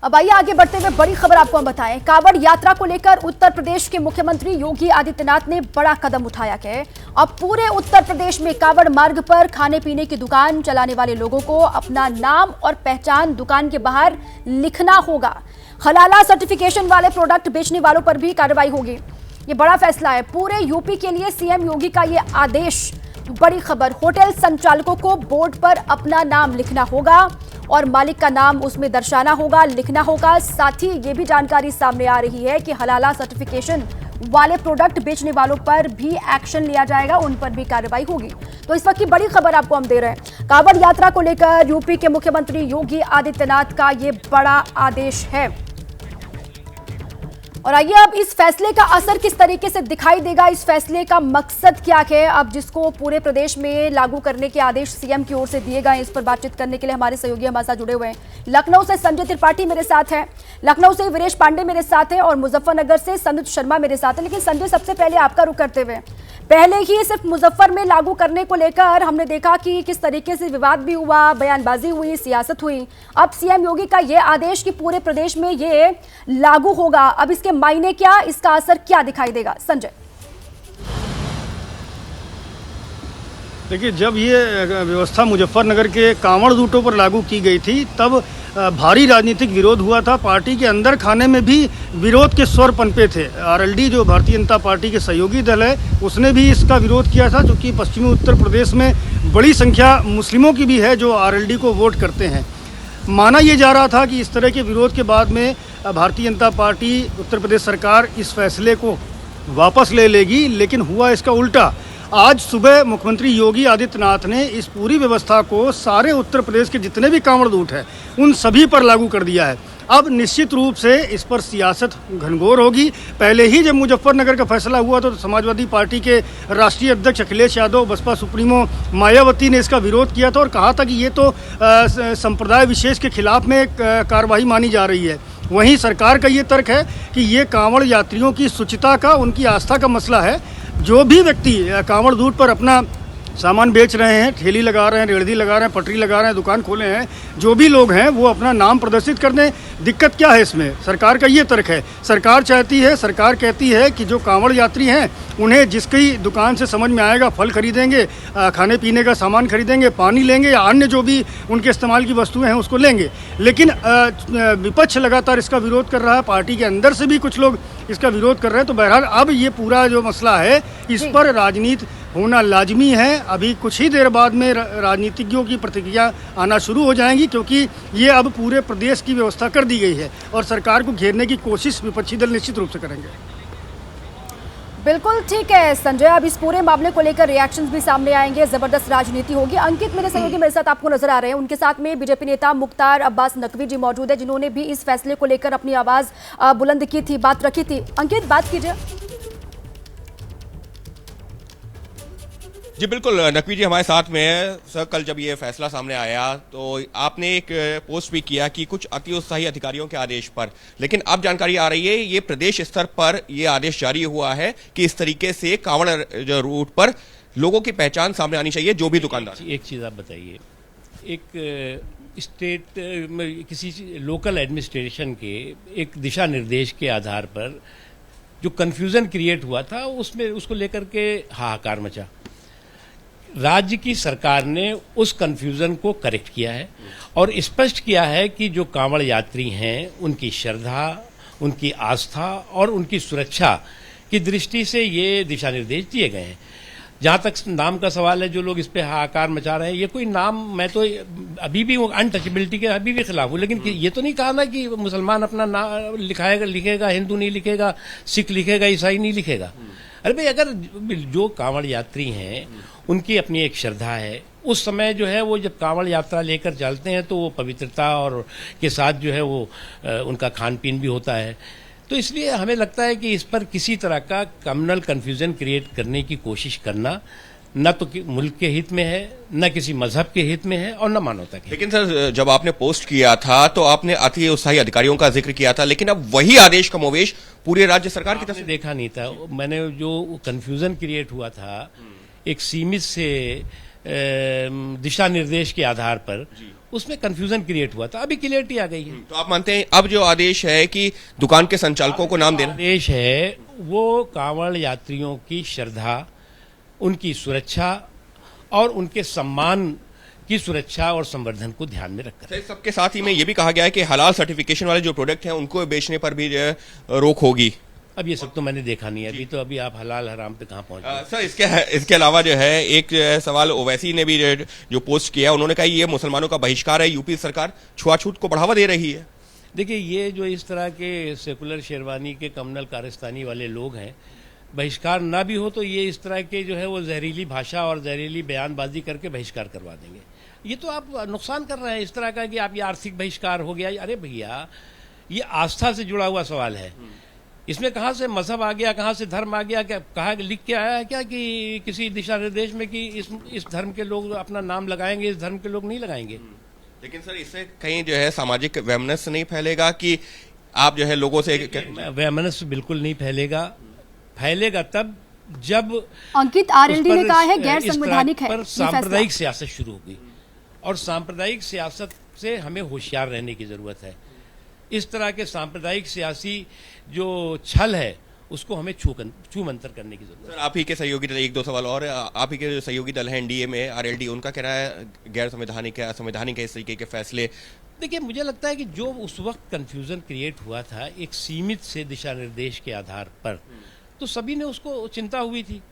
अब आइए आगे बढ़ते हुए बड़ी खबर आपको हम बताएं। कांवड़ यात्रा को लेकर उत्तर प्रदेश के मुख्यमंत्री योगी आदित्यनाथ ने बड़ा कदम उठाया है। अब पूरे उत्तर प्रदेश में कांवड़ मार्ग पर खाने पीने की दुकान चलाने वाले लोगों को अपना नाम और पहचान दुकान के बाहर लिखना होगा। हलाला सर्टिफिकेशन वाले प्रोडक्ट बेचने वालों पर भी कार्रवाई होगी। ये बड़ा फैसला है पूरे यूपी के लिए। सीएम योगी का ये आदेश, बड़ी खबर। होटल संचालकों को बोर्ड पर अपना नाम लिखना होगा और मालिक का नाम उसमें दर्शाना होगा, लिखना होगा। साथ ही ये भी जानकारी सामने आ रही है कि हलाला सर्टिफिकेशन वाले प्रोडक्ट बेचने वालों पर भी एक्शन लिया जाएगा, उन पर भी कार्रवाई होगी। तो इस वक्त की बड़ी खबर आपको हम दे रहे हैं। कांवड़ यात्रा को लेकर यूपी के मुख्यमंत्री योगी आदित्यनाथ का ये बड़ा आदेश है। और आइए अब इस फैसले का असर किस तरीके से दिखाई देगा, इस फैसले का मकसद क्या है, अब जिसको पूरे प्रदेश में लागू करने के आदेश सीएम की ओर से दिए गए, इस पर बातचीत करने के लिए हमारे सहयोगी हमारे साथ जुड़े हुए हैं। लखनऊ से संजय त्रिपाठी मेरे साथ हैं, लखनऊ से वीरेश पांडे मेरे साथ हैं और मुजफ्फरनगर से सनुज शर्मा मेरे साथ है। लेकिन संजय, सबसे पहले आपका रुख करते हुए, पहले ही सिर्फ मुजफ्फर में लागू करने को लेकर हमने देखा कि किस तरीके से विवाद भी हुआ, बयानबाजी हुई, सियासत हुई। अब सीएम योगी का ये आदेश कि पूरे प्रदेश में ये लागू होगा, अब इसके मायने क्या, इसका असर क्या दिखाई देगा? संजय, देखिए, जब ये व्यवस्था मुजफ्फरनगर के कांवड़ रूटों पर लागू की गई थी तब भारी राजनीतिक विरोध हुआ था। पार्टी के अंदर खाने में भी विरोध के स्वर पनपे थे। आरएलडी जो भारतीय जनता पार्टी के सहयोगी दल है, उसने भी इसका विरोध किया था, क्योंकि पश्चिमी उत्तर प्रदेश में बड़ी संख्या मुस्लिमों की भी है जो आरएलडी को वोट करते हैं। माना यह जा रहा था कि इस तरह के विरोध के बाद में भारतीय जनता पार्टी, उत्तर प्रदेश सरकार इस फैसले को वापस ले लेगी, लेकिन हुआ इसका उल्टा। आज सुबह मुख्यमंत्री योगी आदित्यनाथ ने इस पूरी व्यवस्था को सारे उत्तर प्रदेश के जितने भी कांवड़ रूट हैं उन सभी पर लागू कर दिया है। अब निश्चित रूप से इस पर सियासत घनघोर होगी। पहले ही जब मुजफ्फरनगर का फैसला हुआ तो समाजवादी पार्टी के राष्ट्रीय अध्यक्ष अखिलेश यादव, बसपा सुप्रीमो मायावती ने इसका विरोध किया था और कहा था कि ये तो संप्रदाय विशेष के खिलाफ में कार्रवाई मानी जा रही है। वहीं सरकार का ये तर्क है कि ये कांवड़ यात्रियों की शुचिता का, उनकी आस्था का मसला है। जो भी व्यक्ति कांवड़ रूट पर अपना सामान बेच रहे हैं, ठेली लगा रहे हैं, रेहड़ी लगा रहे हैं, पटरी लगा रहे हैं, दुकान खोले हैं, जो भी लोग हैं वो अपना नाम प्रदर्शित कर दें। दिक्कत क्या है इसमें? सरकार का ये तर्क है। सरकार कहती है कि जो कांवड़ यात्री हैं उन्हें जिसकी दुकान से समझ में आएगा फल खरीदेंगे, खाने पीने का सामान खरीदेंगे, पानी लेंगे या अन्य जो भी उनके इस्तेमाल की वस्तुएं हैं उसको लेंगे। लेकिन विपक्ष लगातार इसका विरोध कर रहा है, पार्टी के अंदर से भी कुछ लोग इसका विरोध कर रहे हैं। तो बहरहाल अब ये पूरा जो मसला है इस पर राजनीति होना लाजमी है। अभी कुछ ही देर बाद में राजनीतिज्ञों की प्रतिक्रिया आना शुरू हो जाएंगी, क्योंकि ये अब पूरे प्रदेश की व्यवस्था कर दी गई है और सरकार को घेरने की कोशिश विपक्षी दल निश्चित रूप से करेंगे। बिल्कुल ठीक है संजय, अब इस पूरे मामले को लेकर रिएक्शंस भी सामने आएंगे, जबरदस्त राजनीति होगी। अंकित मेरे सहयोगी मेरे साथ आपको नजर आ रहे हैं, उनके साथ में बीजेपी नेता मुख्तार अब्बास नकवी जी मौजूद है, जिन्होंने भी इस फैसले को लेकर अपनी आवाज बुलंद की थी, बात रखी थी। अंकित, बात कीजिए। जी बिल्कुल, नकवी जी हमारे साथ में है। सर, कल जब ये फैसला सामने आया तो आपने एक पोस्ट भी किया कि कुछ अति उत्साही अधिकारियों के आदेश पर, लेकिन अब जानकारी आ रही है ये प्रदेश स्तर पर ये आदेश जारी हुआ है कि इस तरीके से कांवड़ रूट पर लोगों की पहचान सामने आनी चाहिए, जो भी दुकानदार। एक चीज़ आप बताइए, एक स्टेट में किसी लोकल एडमिनिस्ट्रेशन के एक दिशा निर्देश के आधार पर जो कन्फ्यूज़न क्रिएट हुआ था उसमें उसको लेकर के हाहाकार मचा। राज्य की सरकार ने उस कन्फ्यूज़न को करेक्ट किया है और स्पष्ट किया है कि जो कांवड़ यात्री हैं उनकी श्रद्धा, उनकी आस्था और उनकी सुरक्षा की दृष्टि से ये दिशा निर्देश दिए गए हैं। जहाँ तक नाम का सवाल है, जो लोग इस पे हाहाकार मचा रहे हैं, ये कोई नाम, मैं तो अभी भी अनटचेबिलिटी के अभी भी खिलाफ हूँ, लेकिन ये तो नहीं कहा ना कि मुसलमान अपना नाम लिखेगा, हिंदू नहीं लिखेगा, सिख लिखेगा, ईसाई नहीं लिखेगा। अरे भाई, अगर जो कांवड़ यात्री हैं उनकी अपनी एक श्रद्धा है, उस समय जो है वो जब कांवड़ यात्रा लेकर चलते हैं तो वो पवित्रता और के साथ जो है वो उनका खान पीन भी होता है। तो इसलिए हमें लगता है कि इस पर किसी तरह का कम्युनल कन्फ्यूजन क्रिएट करने की कोशिश करना न तो मुल्क के हित में है, न किसी मजहब के हित में है और न मानवता के। लेकिन सर, जब आपने पोस्ट किया था तो आपने अति उत्साही अधिकारियों का जिक्र किया था, लेकिन अब वही आदेश कमोवेश पूरे राज्य सरकार की तरफ से देखा नहीं था। मैंने जो कन्फ्यूजन क्रिएट हुआ था एक सीमित से दिशा निर्देश के आधार पर, उसमें कंफ्यूजन क्रिएट हुआ था। अभी क्लियरिटी आ गई है। तो आप मानते हैं अब जो आदेश है कि दुकान के संचालकों को नाम देना, आदेश है वो कांवड़ यात्रियों की श्रद्धा, उनकी सुरक्षा और उनके सम्मान की सुरक्षा और संवर्धन को ध्यान में रखकर। सबके साथ ही में ये भी कहा गया है कि हलाल सर्टिफिकेशन वाले जो प्रोडक्ट हैं उनको बेचने पर भी जो है रोक होगी। अब ये सब तो मैंने देखा नहीं है, अभी आप हलाल हराम पे कहाँ पहुंच गए। सर इसके अलावा जो है एक जो है सवाल ओवैसी ने भी जो पोस्ट किया, उन्होंने कहा ये मुसलमानों का बहिष्कार है, यूपी सरकार छुआछूत को बढ़ावा दे रही है। देखिए, ये जो इस तरह के सेकुलर शेरवानी के कम्युनल कारस्तानी वाले लोग हैं, बहिष्कार ना भी हो तो ये इस तरह के जो है वो जहरीली भाषा और जहरीली बयानबाजी करके बहिष्कार करवा देंगे। ये तो आप नुकसान कर रहे हैं इस तरह का कि आप ये आर्थिक बहिष्कार हो गया। अरे भैया, ये आस्था से जुड़ा हुआ सवाल है। इसमें कहाँ से मजहब आ गया, कहाँ से धर्म आ गया? क्या कहा लिख के आया है क्या कि किसी दिशा निर्देश में कि इस धर्म के लोग अपना नाम लगाएंगे, इस धर्म के लोग नहीं लगाएंगे? लेकिन सर इससे कहीं जो है सामाजिक वैमनस्य नहीं फैलेगा कि आप जो है लोगों से? वैमनस्य बिल्कुल नहीं फैलेगा। फैलेगा तब जब अंकित आरएलडी ने कहा है गैर संवैधानिक है। पर सांप्रदायिक सियासत शुरू हो गई और सांप्रदायिक सियासत से हमें होशियार रहने की जरूरत है। इस तरह के सांप्रदायिक सियासी जो छल है उसको हमें छू मंतर करने की जरूरत है। सर आप ही के सहयोगी दल, एक दो सवाल और, आप ही के जो सहयोगी दल है एनडीए में आरएलडी, उनका कहना है गैर संवैधानिक है, असंवैधानिक है इस तरीके के फैसले। देखिए, मुझे लगता है कि जो उस वक्त कंफ्यूजन क्रिएट हुआ था एक सीमित से दिशा निर्देश के आधार पर, तो सभी ने उसको चिंता हुई थी।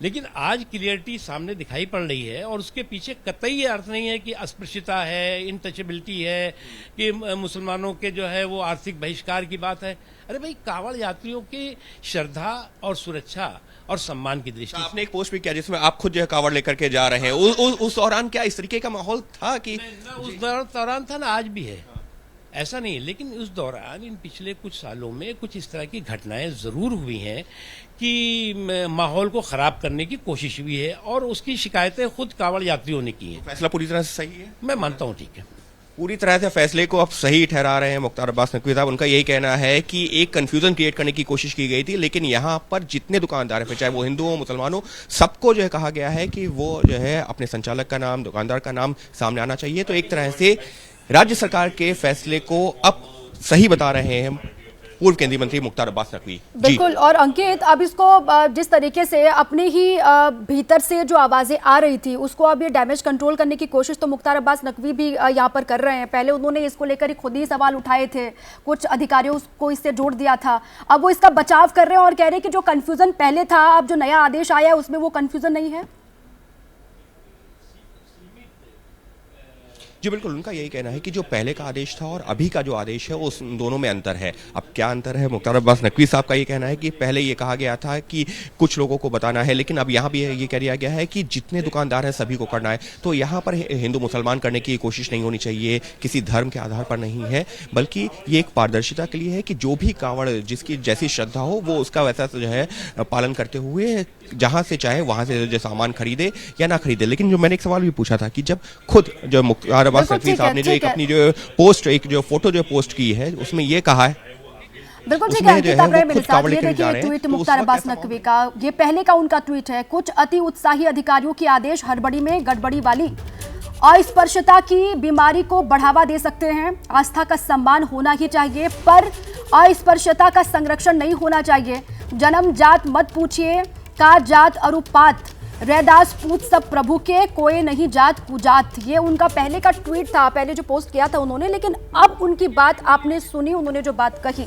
लेकिन आज क्लियरिटी सामने दिखाई पड़ रही है और उसके पीछे कतई ये अर्थ नहीं है कि अस्पृश्यता है, इनटचेबिलिटी है, कि मुसलमानों के जो है वो आर्थिक बहिष्कार की बात है। अरे भाई, कांवड़ यात्रियों की श्रद्धा और सुरक्षा और सम्मान की दृष्टि। आपने एक पोस्ट भी किया जिसमें आप खुद जो है कांवड़ लेकर के जा रहे हैं, उस दौरान क्या इस तरीके का माहौल था कि? उस दौरान था ना, आज भी है, ऐसा नहीं। लेकिन उस दौरान इन पिछले कुछ सालों में कुछ इस तरह की घटनाएं जरूर हुई हैं कि माहौल को खराब करने की कोशिश हुई है और उसकी शिकायतें खुद कांवड़ यात्रियों ने की हैं। फैसला पूरी तरह से सही है? मैं मानता हूं, ठीक है। पूरी तरह से फैसले को अब सही ठहरा रहे हैं मुख्तार अब्बास नकवी साहब। उनका यही कहना है कि एक कंफ्यूजन क्रिएट करने की कोशिश की गई थी, लेकिन यहाँ पर जितने दुकानदार हैं, चाहे वो हिंदू हो मुसलमान हो, सबको जो है कहा गया है कि वो जो है अपने संचालक का नाम, दुकानदार का नाम सामने आना चाहिए। तो एक तरह से राज्य सरकार के फैसले को अब सही बता रहे हैं पूर्व केंद्रीय मंत्री मुख्तार अब्बास नकवी। बिल्कुल। और अंकित, अब इसको जिस तरीके से अपने ही भीतर से जो आवाजें आ रही थी उसको अब ये डैमेज कंट्रोल करने की कोशिश तो मुख्तार अब्बास नकवी भी यहाँ पर कर रहे हैं। पहले उन्होंने इसको लेकर खुद ही सवाल उठाए थे, कुछ अधिकारियों को इससे जोड़ दिया था। अब वो इसका बचाव कर रहे हैं और कह रहे हैं कि जो कंफ्यूजन पहले था, अब जो नया आदेश आया है उसमें वो कंफ्यूजन नहीं है। जी बिल्कुल, उनका यही कहना है कि जो पहले का आदेश था और अभी का जो आदेश है उस दोनों में अंतर है। अब क्या अंतर है? मुख्तार अब्बास नकवी साहब का ये कहना है कि पहले ये कहा गया था कि कुछ लोगों को बताना है, लेकिन अब यहाँ भी ये कह दिया गया है कि जितने दुकानदार हैं सभी को करना है। तो यहाँ पर हिंदू मुसलमान करने की कोशिश नहीं होनी चाहिए, किसी धर्म के आधार पर नहीं है, बल्कि ये एक पारदर्शिता के लिए है कि जो भी कांवड़ जिसकी जैसी श्रद्धा हो वो उसका वैसा जो है पालन करते हुए जहाँ से चाहे वहाँ से जो सामान खरीदे या ना खरीदे। लेकिन जो मैंने एक सवाल भी पूछा था कि जब खुद जो मुख्तार अब्बास नकवी साहब ने जो एक अपनी जो पोस्ट, एक जो फोटो जो पोस्ट की है उसमें ये कहा है, बिल्कुल ठीक है अंकित, आप रहे मेरे साथ। ये देखिए ट्वीट मुख्तार अब्बास नकवी का, ये पहले का उनका ट्वीट है। कुछ अति उत्साही अधिकारियों की आदेश हड़बड़ी में गड़बड़ी वाली अस्पृश्यता की बीमारी को बढ़ावा दे सकते हैं। आस्था का सम्मान होना ही चाहिए, पर अस्पृश्यता का संरक्षण नहीं होना चाहिए। जन्म जात मत पूछिए, का जात अरुपात, रैदास पूछ सब प्रभु के, कोई नहीं जात पूजात। ये उनका पहले का ट्वीट था, पहले जो पोस्ट किया था उन्होंने। लेकिन अब उनकी बात आपने सुनी, उन्होंने जो बात कही